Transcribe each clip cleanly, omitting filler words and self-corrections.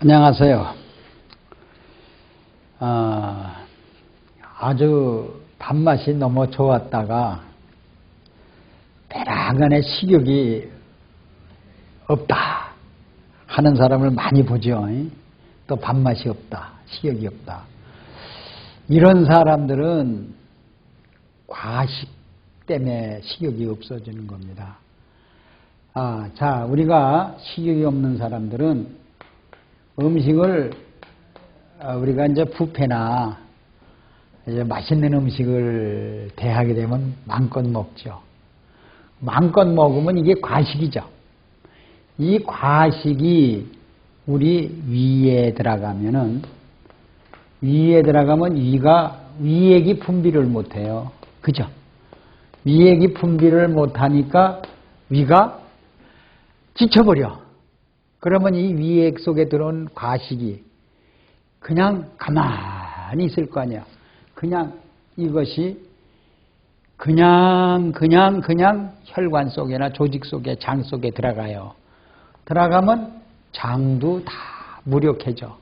안녕하세요. 아주 밥맛이 너무 좋았다가 빼라간에 식욕이 없다 하는 사람을 많이 보죠. 또 밥맛이 없다, 식욕이 없다. 이런 사람들은 과식 때문에 식욕이 없어지는 겁니다. 자, 우리가 식욕이 없는 사람들은 음식을 우리가 이제 뷔페나 이제 맛있는 음식을 대하게 되면 마음껏 먹죠. 마음껏 먹으면 이게 과식이죠. 이 과식이 우리 위에 들어가면 위가 위액이 분비를 못해요. 그죠? 위액이 분비를 못하니까 위가 지쳐버려. 그러면 이 위액 속에 들어온 과식이 그냥 가만히 있을 거 아니야. 그냥 이것이 그냥 혈관 속에나 조직 속에, 장 속에 들어가요. 들어가면 장도 다 무력해져.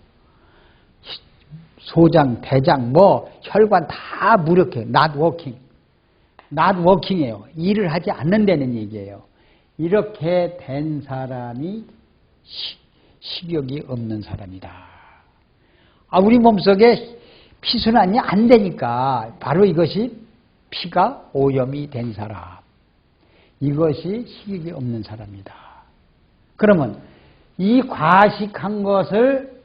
소장, 대장, 혈관 다 무력해. not working이에요. 일을 하지 않는다는 얘기예요. 이렇게 된 사람이 식욕이 없는 사람이다. 우리 몸속에 피순환이 안 되니까 바로 이것이 피가 오염이 된 사람. 이것이 식욕이 없는 사람이다. 그러면 이 과식한 것을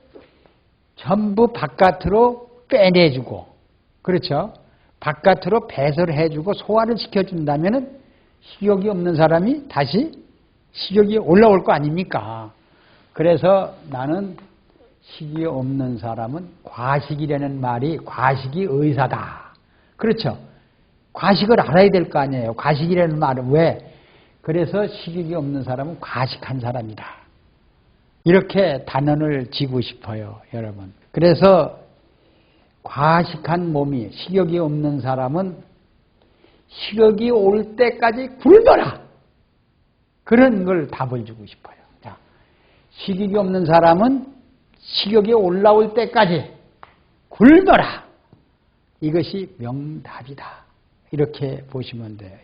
전부 바깥으로 빼내주고, 그렇죠? 바깥으로 배설을 해주고 소화를 시켜준다면 식욕이 없는 사람이 다시 식욕이 올라올 거 아닙니까? 그래서 나는 식욕이 없는 사람은 과식이라는 말이 과식이 의사다. 그렇죠? 과식을 알아야 될 거 아니에요. 과식이라는 말은 왜? 그래서 식욕이 없는 사람은 과식한 사람이다. 이렇게 단언을 지고 싶어요, 여러분. 그래서 과식한 몸이 식욕이 없는 사람은 식욕이 올 때까지 굶어라. 그런 걸 답을 주고 싶어요. 자, 식욕이 없는 사람은 식욕이 올라올 때까지 굶어라. 이것이 명답이다. 이렇게 보시면 돼요.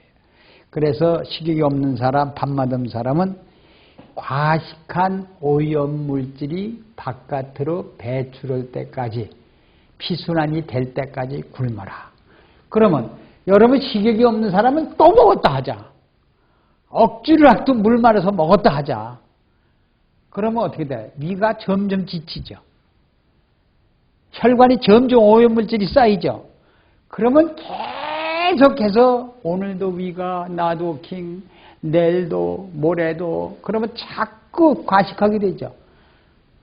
그래서 식욕이 없는 사람, 밥맛 없는 사람은 과식한 오염물질이 바깥으로 배출할 때까지, 피순환이 될 때까지 굶어라. 그러면 여러분 식욕이 없는 사람은 또 먹었다 하자. 억지로라도 물 말아서 먹었다 하자. 그러면 어떻게 돼? 위가 점점 지치죠. 혈관이 점점 오염물질이 쌓이죠. 그러면 계속해서 오늘도 위가 나도킹, 내일도 모레도 그러면 자꾸 과식하게 되죠.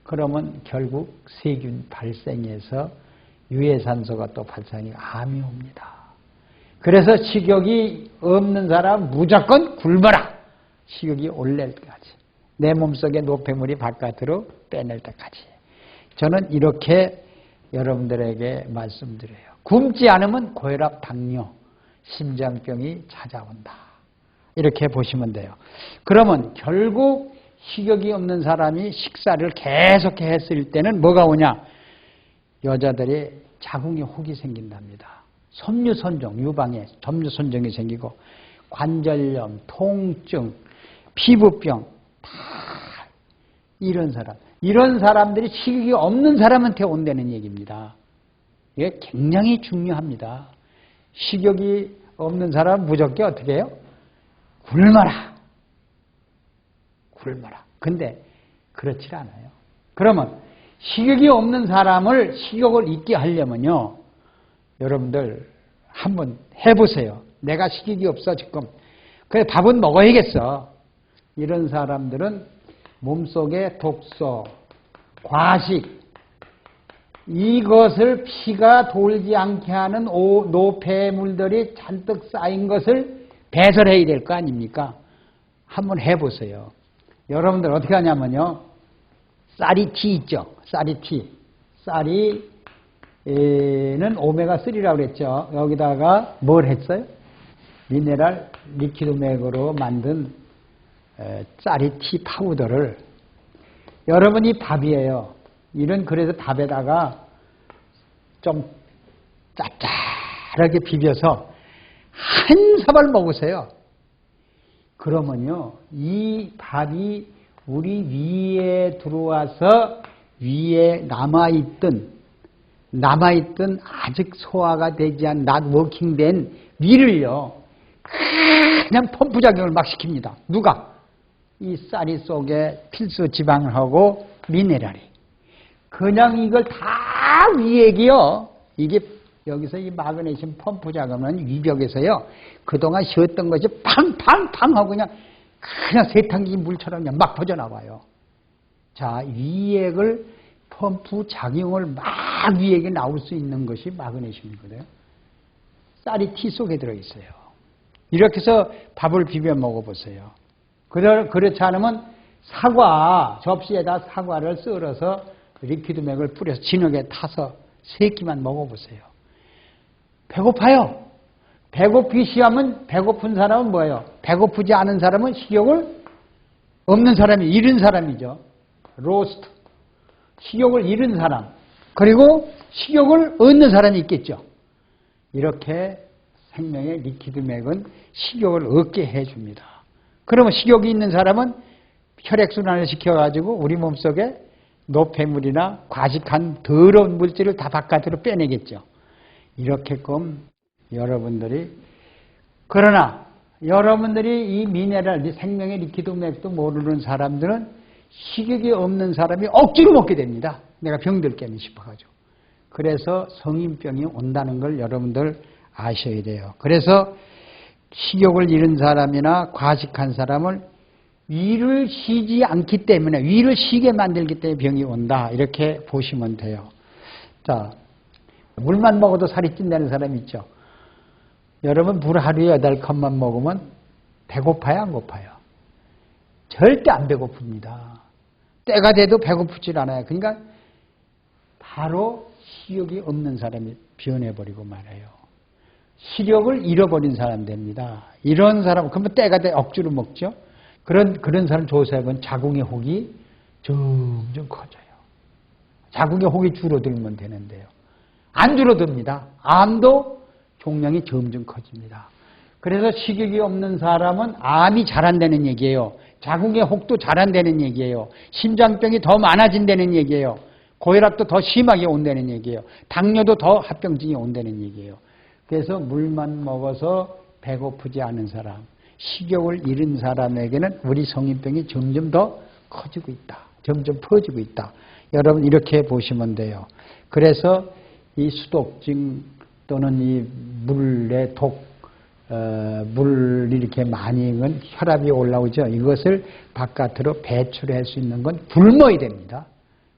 그러면 결국 세균 발생해서 유해산소가 또 발생이 암이 옵니다. 그래서 식욕이 없는 사람은 무조건 굶어라. 식욕이 올릴 때까지. 내 몸속의 노폐물이 바깥으로 빼낼 때까지. 저는 이렇게 여러분들에게 말씀드려요. 굶지 않으면 고혈압, 당뇨, 심장병이 찾아온다. 이렇게 보시면 돼요. 그러면 결국 식욕이 없는 사람이 식사를 계속 했을 때는 뭐가 오냐? 여자들이 자궁에 혹이 생긴답니다. 섬유선종, 유방에 섬유선종이 생기고 관절염, 통증, 피부병 다 이런 사람들이 식욕이 없는 사람한테 온다는 얘기입니다. 이게 굉장히 중요합니다. 식욕이 없는 사람은 무조건 어떻게 해요? 굶어라. 근데 그렇지 않아요. 그러면 식욕이 없는 사람을 식욕을 있게 하려면요. 여러분들 한번 해보세요. 내가 식욕이 없어 지금. 그래 밥은 먹어야겠어. 이런 사람들은 몸속에 독소, 과식 이것을 피가 돌지 않게 하는 노폐물들이 잔뜩 쌓인 것을 배설해야 될 거 아닙니까? 한번 해보세요. 여러분들 어떻게 하냐면요. 쌀이 티 있죠. 쌀이 는 오메가3라고 그랬죠. 여기다가 뭘 했어요? 미네랄 리퀴드맥으로 만든 쌀이 티 파우더를 여러분이 밥이에요. 이런 그래서 밥에다가 좀 짭짤하게 비벼서 한 사발 먹으세요. 그러면요, 이 밥이 우리 위에 들어와서 위에 남아있던 아직 소화가 되지 않은 not working된 위를요, 그냥 펌프작용을 막 시킵니다. 누가? 이 쌀이 속에 필수 지방하고 미네랄이. 그냥 이걸 다 위액이요. 이게 여기서 이 마그네슘 펌프 작업은 위벽에서요. 그동안 쉬었던 것이 팡팡팡 하고 그냥 세탕기 물처럼 그냥 막 퍼져나와요. 자, 위액을 펌프 작용을 막 위액이 나올 수 있는 것이 마그네슘이거든요. 쌀이 티 속에 들어있어요. 이렇게 해서 밥을 비벼 먹어보세요. 그렇지 않으면 접시에다 사과를 썰어서 리퀴드맥을 뿌려서 진흙에 타서 3끼만 먹어보세요. 배고파요. 배고프시하면 배고픈 사람은 뭐예요? 배고프지 않은 사람은 식욕을 없는 사람이 잃은 사람이죠. 로스트. 식욕을 잃은 사람. 그리고 식욕을 얻는 사람이 있겠죠. 이렇게 생명의 리퀴드맥은 식욕을 얻게 해줍니다. 그러면 식욕이 있는 사람은 혈액순환을 시켜가지고 우리 몸속에 노폐물이나 과식한 더러운 물질을 다 바깥으로 빼내겠죠. 이렇게끔 그러나 여러분들이 이 미네랄, 이 생명의 리퀴드맥도 모르는 사람들은 식욕이 없는 사람이 억지로 먹게 됩니다. 내가 병들 깨면 싶어가지고. 그래서 성인병이 온다는 걸 여러분들 아셔야 돼요. 그래서 식욕을 잃은 사람이나 과식한 사람을 위를 쉬지 않기 때문에, 위를 쉬게 만들기 때문에 병이 온다. 이렇게 보시면 돼요. 자, 물만 먹어도 살이 찐다는 사람이 있죠. 여러분, 물 하루에 8컵만 먹으면 배고파요, 안 고파요? 절대 안 배고픕니다. 때가 돼도 배고프질 않아요. 그러니까 바로 식욕이 없는 사람이 변해버리고 말아요. 시력을 잃어버린 사람 됩니다. 이런 사람, 그러면 때가 돼 억지로 먹죠. 그런 사람 조사해보면 자궁의 혹이 점점 커져요. 자궁의 혹이 줄어들면 되는데요. 안 줄어듭니다. 암도 종양이 점점 커집니다. 그래서 식욕이 없는 사람은 암이 잘 안 되는 얘기예요. 자궁의 혹도 잘 안 되는 얘기예요. 심장병이 더 많아진다는 얘기예요. 고혈압도 더 심하게 온다는 얘기예요. 당뇨도 더 합병증이 온다는 얘기예요. 그래서 물만 먹어서 배고프지 않은 사람, 식욕을 잃은 사람에게는 우리 성인병이 점점 더 커지고 있다. 점점 퍼지고 있다. 여러분 이렇게 보시면 돼요. 그래서 이 수독증 또는 이 물의 물이 이렇게 많이 익은 혈압이 올라오죠. 이것을 바깥으로 배출할 수 있는 건 굶어야 됩니다.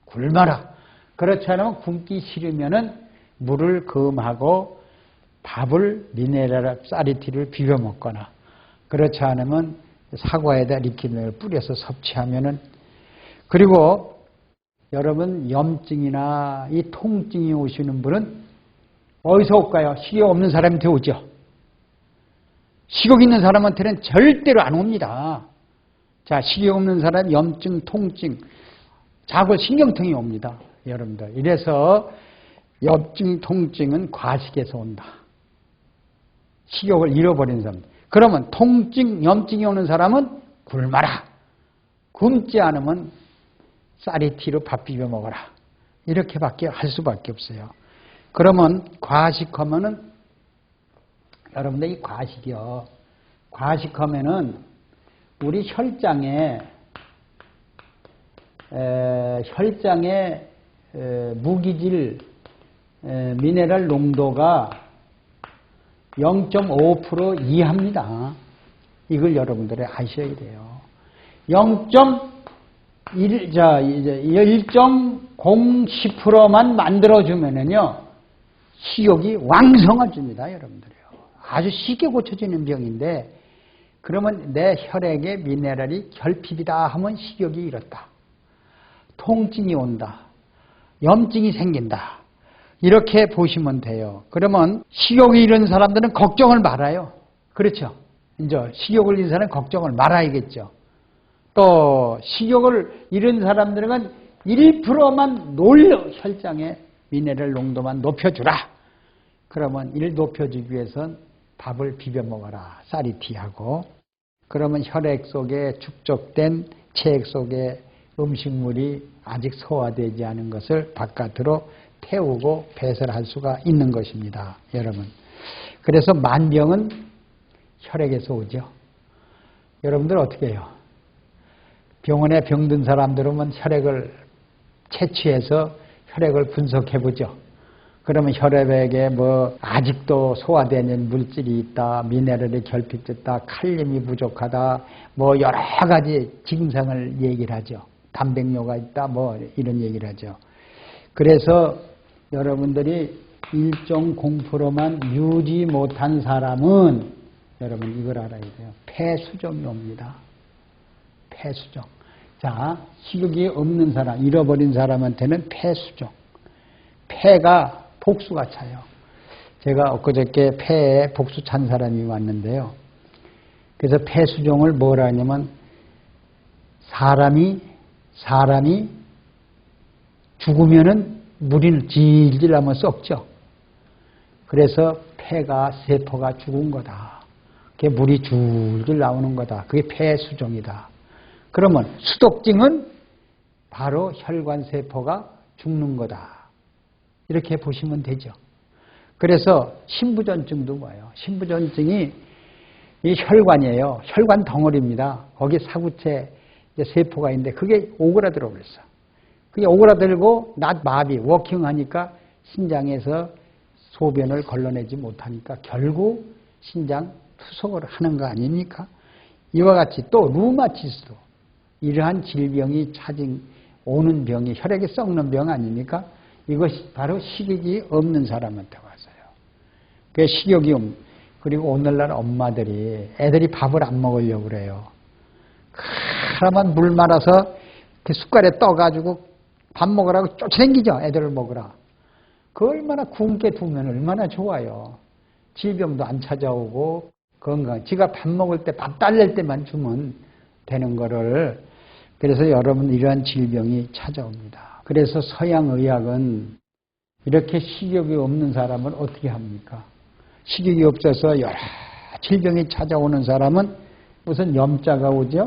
굶어라. 그렇지 않으면 굶기 싫으면은 물을 금하고 밥을 미네랄 쌀이티를 비벼 먹거나 그렇지 않으면 사과에다 리퀴드를 뿌려서 섭취하면은 그리고 여러분 염증이나 이 통증이 오시는 분은 어디서 올까요? 식욕 없는 사람한테 오죠. 식욕 있는 사람한테는 절대로 안 옵니다. 자, 식욕 없는 사람 염증, 통증, 자골 신경통이 옵니다. 여러분들. 이래서 염증, 통증은 과식에서 온다. 식욕을 잃어버린 사람. 그러면 통증, 염증이 오는 사람은 굶어라. 굶지 않으면 쌀이티로 밥 비벼 먹어라. 이렇게밖에 할 수밖에 없어요. 그러면 과식하면은 여러분들 이 과식이요. 과식하면은 우리 혈장에 무기질 미네랄 농도가 0.5% 이하입니다. 이걸 여러분들이 아셔야 돼요. 1.010%만 만들어주면은요, 식욕이 왕성해집니다, 여러분들이요. 아주 쉽게 고쳐지는 병인데, 그러면 내 혈액에 미네랄이 결핍이다 하면 식욕이 잃었다. 통증이 온다. 염증이 생긴다. 이렇게 보시면 돼요. 그러면 식욕이 잃은 사람들은 걱정을 말아요. 그렇죠? 이제 식욕을 잃은 사람은 걱정을 말아야겠죠. 또 식욕을 잃은 사람들은 1%만 놀려 혈장의 미네랄 농도만 높여주라. 그러면 이를 높여주기 위해선 밥을 비벼 먹어라. 쌀이티하고. 그러면 혈액 속에 축적된 체액 속에 음식물이 아직 소화되지 않은 것을 바깥으로 태우고 배설할 수가 있는 것입니다. 여러분. 그래서 만병은 혈액에서 오죠. 여러분들 어떻게 해요? 병원에 병든 사람들 오면 혈액을 채취해서 혈액을 분석해 보죠. 그러면 혈액에 뭐 아직도 소화되는 물질이 있다, 미네랄이 결핍됐다, 칼륨이 부족하다, 뭐 여러 가지 증상을 얘기를 하죠. 단백뇨가 있다, 뭐 이런 얘기를 하죠. 그래서 여러분들이 일정 공포로만 유지 못한 사람은 여러분 이걸 알아야 돼요. 폐수종이 옵니다. 폐수종. 자, 식욕이 없는 사람, 잃어버린 사람한테는 폐수종. 폐가 복수가 차요. 제가 엊그저께 폐에 복수 찬 사람이 왔는데요. 그래서 폐수종을 뭐라 하냐면 사람이 죽으면은 물이 질질 하면 썩죠. 그래서 폐가 세포가 죽은 거다. 그게 물이 줄줄 나오는 거다. 그게 폐수종이다. 그러면 수독증은 바로 혈관 세포가 죽는 거다. 이렇게 보시면 되죠. 그래서 신부전증도 뭐예요? 신부전증이 이 혈관이에요. 혈관 덩어리입니다. 거기 사구체 세포가 있는데 그게 오그라들어 버렸어. 그게 오그라들고 낮 마비, 워킹하니까 신장에서 소변을 걸러내지 못하니까 결국 신장 투석을 하는 거 아닙니까? 이와 같이 또 루마티스도 이러한 질병이 오는 병이 혈액이 썩는 병 아닙니까? 이것이 바로 식욕이 없는 사람한테 왔어요. 그 식욕이 그리고 오늘날 엄마들이 애들이 밥을 안 먹으려고 그래요. 하나만 물 말아서 그 숟갈에 떠가지고 밥 먹으라고 쫓아다니죠. 애들을 먹으라. 그 얼마나 굶게 두면 얼마나 좋아요. 질병도 안 찾아오고 건강. 지가 밥 먹을 때 밥 달랠 때만 주면 되는 거를. 그래서 여러분 이러한 질병이 찾아옵니다. 그래서 서양의학은 이렇게 식욕이 없는 사람은 어떻게 합니까? 식욕이 없어서 여러 질병이 찾아오는 사람은 무슨 염자가 오죠?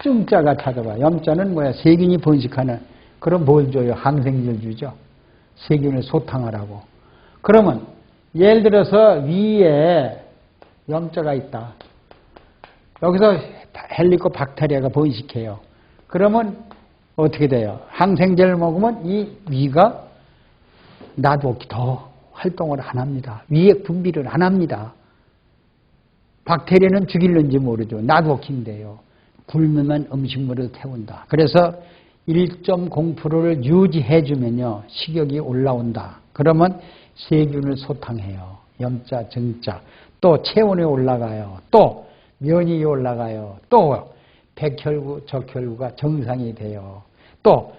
증자가 찾아와요. 염자는 뭐야? 세균이 번식하는. 그럼 뭘 줘요? 항생제를 주죠. 세균을 소탕하라고. 그러면 예를 들어서 위에 염자가 있다. 여기서 헬리코박테리아가 번식해요. 그러면 어떻게 돼요? 항생제를 먹으면 이 위가 나도 더 활동을 안 합니다. 위에 분비를 안 합니다. 박테리아는 죽일는지 모르죠. 나도킹돼요. 굶으면 음식물을 태운다. 그래서 1.0%를 유지해 주면요. 식욕이 올라온다. 그러면 세균을 소탕해요. 염자, 정자. 또 체온이 올라가요. 또 면이 올라가요. 또 백혈구, 적혈구가 정상이 돼요. 또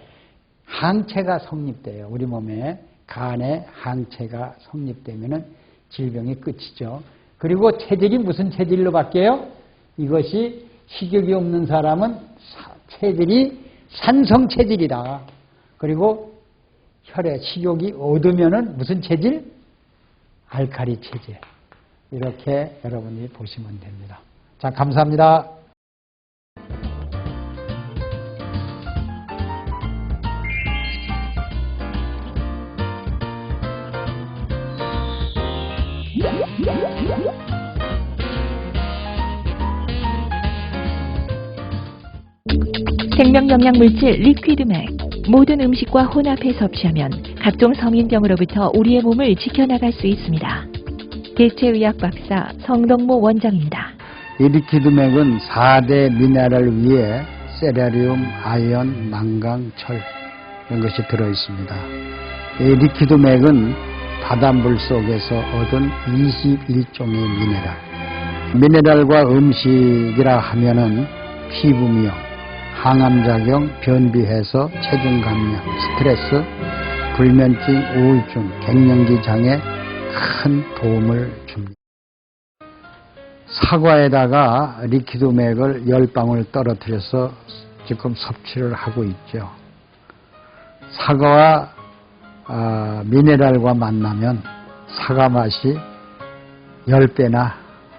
항체가 성립돼요. 우리 몸에 간에 항체가 성립되면은 질병이 끝이죠. 그리고 체질이 무슨 체질로 바뀌어요? 이것이 식욕이 없는 사람은 체질이 산성 체질이다. 그리고 혈액 식욕이 얻으면은 무슨 체질? 알칼리 체질. 이렇게 여러분이 보시면 됩니다. 자, 감사합니다. 생명영양물질 리퀴드맥. 모든 음식과 혼합해 섭취하면 각종 성인병으로부터 우리의 몸을 지켜나갈 수 있습니다. 대체의학 박사 성동모 원장입니다. 이 리퀴드맥은 4대 미네랄 위에 세라리움, 아연, 망강, 철 이런 것이 들어있습니다. 이 리퀴드맥은 바닷물 속에서 얻은 21종의 미네랄. 미네랄과 음식이라 하면은 피부미용, 항암작용, 변비해소, 체중 감량, 스트레스, 불면증, 우울증, 갱년기 장애 큰 도움을 줍니다. 사과에다가 리퀴드맥을 10방울 떨어뜨려서 지금 섭취를 하고 있죠. 사과와 미네랄과 만나면 사과 맛이 10배나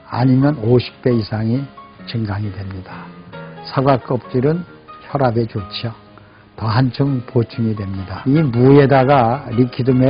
아니면 50배 이상이 증강이 됩니다. 사과 껍질은 혈압에 좋죠. 더 한층 보충이 됩니다. 이 무에다가 리퀴드 맥